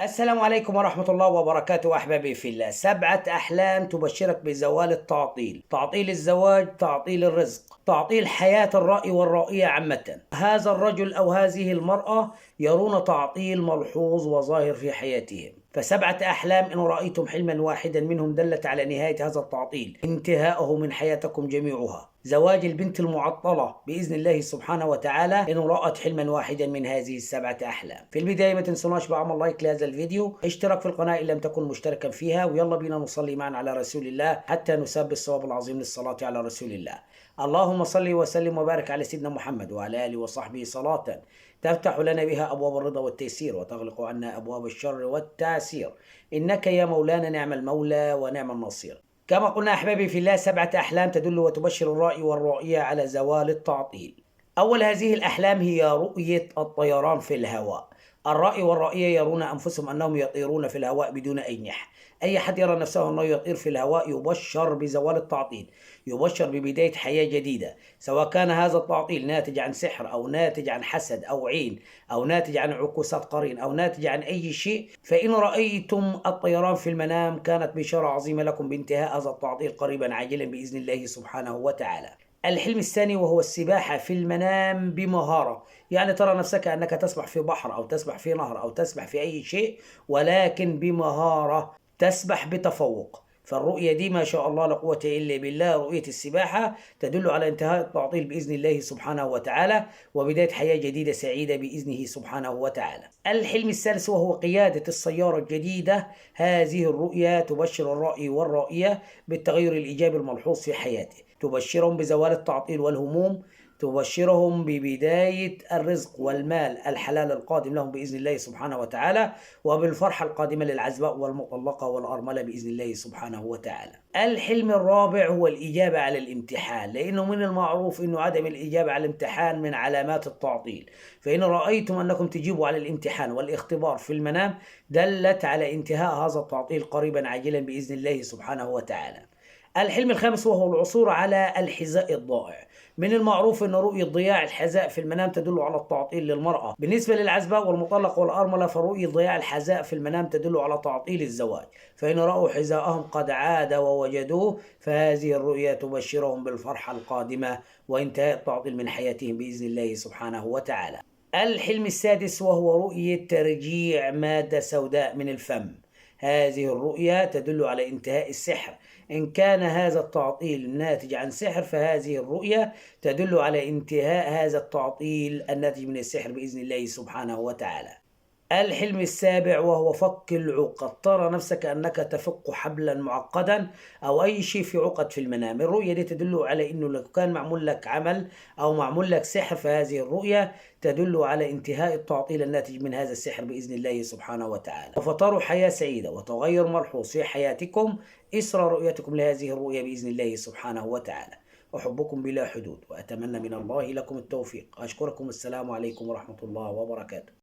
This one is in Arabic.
السلام عليكم ورحمة الله وبركاته أحبابي في الله. 7 أحلام تبشرك بزوال التعطيل، تعطيل الزواج، تعطيل الرزق، تعطيل حياة الرأي والرائية عامة. هذا الرجل أو هذه المرأة يرون تعطيل ملحوظ وظاهر في حياتهم. ف7 أحلام إن رأيتم حلما واحدا منهم دلت على نهاية هذا التعطيل، انتهاءه من حياتكم جميعها، زواج البنت المعطلة بإذن الله سبحانه وتعالى إن رأت حلما واحدا من هذه ال7 أحلام. في البداية ما تنسوناش بعمل لايك لهذا الفيديو، اشترك في القناة إن لم تكن مشتركا فيها، ويلا بينا نصلي معا على رسول الله حتى نساب الصواب العظيم للصلاة على رسول الله. اللهم صل وسلم وبارك على سيدنا محمد وعلى آله وصحبه صلاة تفتح لنا بها أبواب الرضا والتيسير وتغلق عنا أبواب الشر والتعسير، إنك يا مولانا نعم المولى ونعم النصير. كما قلنا أحبابي في الله، 7 أحلام تدل وتبشر الرائي والرائية على زوال التعطيل. أول هذه الأحلام هي رؤية الطيران في الهواء. الرائي والرائية يرون أنفسهم أنهم يطيرون في الهواء بدون أجنحة. أي حد يرى نفسه أنه يطير في الهواء يبشر بزوال التعطيل، يبشر ببداية حياة جديدة، سواء كان هذا التعطيل ناتج عن سحر أو ناتج عن حسد أو عين أو ناتج عن عكوسات قرين أو ناتج عن أي شيء. فإن رأيتم الطيران في المنام كانت بشارة عظيمة لكم بانتهاء هذا التعطيل قريبا عاجلا بإذن الله سبحانه وتعالى. الحلم الثاني وهو السباحة في المنام بمهارة، يعني ترى نفسك أنك تسبح في بحر أو تسبح في نهر أو تسبح في أي شيء ولكن بمهارة، تسبح بتفوق. فالرؤية دي ما شاء الله لا قوة إلا بالله، رؤية السباحة تدل على انتهاء التعطيل بإذن الله سبحانه وتعالى وبداية حياة جديدة سعيدة بإذنه سبحانه وتعالى. الحلم الثالث وهو قيادة السيارة الجديدة. هذه الرؤية تبشر الرأي والرائية بالتغير الإيجابي الملحوظ في حياته، تبشرهم بزوال التعطيل والهموم، تبشرهم ببداية الرزق والمال الحلال القادم لهم بإذن الله سبحانه وتعالى، وبالفرحة القادمة للعزباء والمطلقة والأرملة بإذن الله سبحانه وتعالى. الحلم الرابع هو الإجابة على الامتحان، لأنه من المعروف أنه عدم الإجابة على الامتحان من علامات التعطيل. فإن رأيتم أنكم تجيبوا على الامتحان والاختبار في المنام دلت على انتهاء هذا التعطيل قريبا عاجلا بإذن الله سبحانه وتعالى. الحلم الخامس وهو العثور على الحذاء الضائع. من المعروف أن رؤية ضياع الحذاء في المنام تدل على التعطيل للمرأة. بالنسبة للعزباء والمطلقة والأرملة فرؤية ضياع الحذاء في المنام تدل على تعطيل الزواج. فإن رأوا حذاءهم قد عاد ووجدوه فهذه الرؤية تبشرهم بالفرحة القادمة وانتهاء التعطيل من حياتهم بإذن الله سبحانه وتعالى. الحلم السادس وهو رؤية ترجيع مادة سوداء من الفم. هذه الرؤية تدل على انتهاء السحر. إن كان هذا التعطيل ناتج عن سحر فهذه الرؤية تدل على انتهاء هذا التعطيل الناتج من السحر بإذن الله سبحانه وتعالى. الحلم السابع وهو فك العقد. ترى نفسك أنك تفك حبلا معقدا أو أي شيء في عقد في المنام. الرؤية دي تدل على أنه لو كان معمول لك عمل أو معمول لك سحر فهذه الرؤية تدل على انتهاء التعطيل الناتج من هذا السحر بإذن الله سبحانه وتعالى، وفتروا حياة سعيدة وتغير ملحوظ في حياتكم إثر رؤيتكم لهذه الرؤية بإذن الله سبحانه وتعالى. أحبكم بلا حدود وأتمنى من الله لكم التوفيق. أشكركم. السلام عليكم ورحمة الله وبركاته.